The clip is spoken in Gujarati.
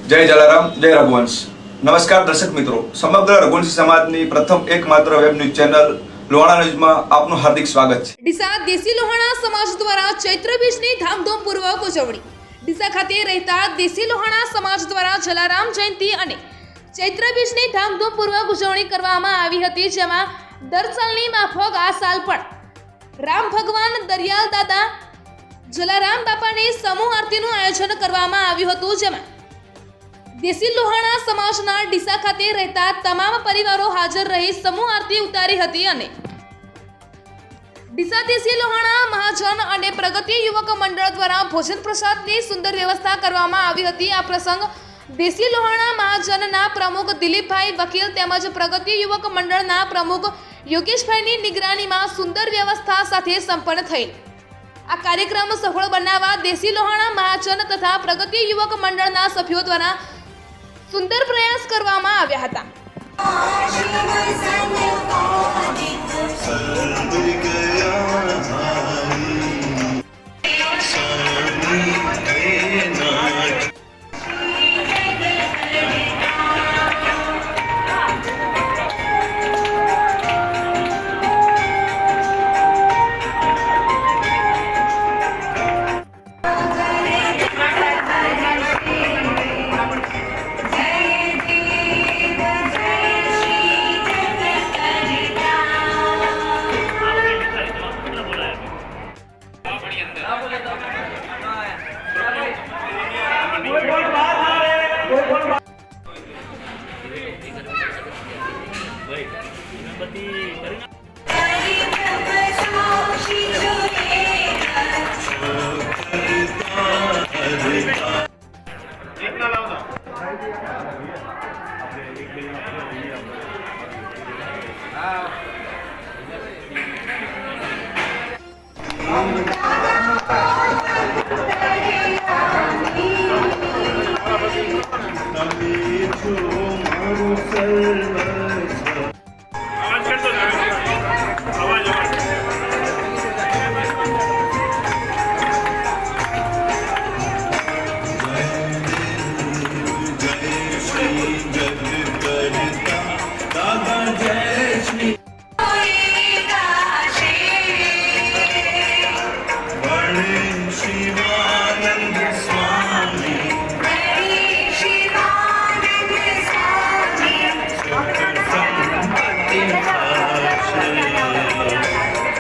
जय जलाराम, जय रघुवंश। नमस्कार दर्शक मित्रों, समग्र रघुवंशी समाजની પ્રથમ એકમાત્ર વેબ ન્યૂઝ ચેનલ લોહાણા ન્યૂઝમાં આપનું હાર્દિક સ્વાગત છે। ડીસા દેશી લોહાણા સમાજ દ્વારા ચૈત્ર બીજની ધામધૂમપૂર્વક ઉજવણી। ડીસા ખાતે રહેતા દેશી લોહાણા સમાજ દ્વારા જલારામ જયંતિ અને ચૈત્ર બીજની ધામધૂમપૂર્વક ઉજવણી કરવામાં આવી હતી, જેમાં દર સાલની માફક આ સાલ પણ રામ ભગવાન દરિયાલ દાદા જલારામ બાપાની સમૂહ આરતીનું આયોજન કરવામાં આવ્યું હતું, જેમાં દેશી લોહાણા સમાજના ડીસા ખાતે રહેતા તમામ પરિવારો હાજર રહી સમૂહ આરતી ઉતારી હતી અને ડીસા દેશી લોહાણા મહાજન અને પ્રગતિ યુવક મંડળ દ્વારા ભોજન પ્રસાદની સુંદર વ્યવસ્થા કરવામાં આવી હતી। આ પ્રસંગ દેશી લોહાણા મહાજનના પ્રમુખ દિલીપભાઈ વકીલ તેમજ પ્રગતિ યુવક મંડળના પ્રમુખ યોગેશભાઈની નિગરાનીમાં સુંદર વ્યવસ્થા સાથે સંપન્ન થઈ। આ કાર્યક્રમ સફળ બનાવવા દેશી લોહાણા મહાજન તથા પ્રગતિ યુવક મંડળના સભ્યો દ્વારા સુંદર પ્રયાસ કરવામાં આવ્યા હતા।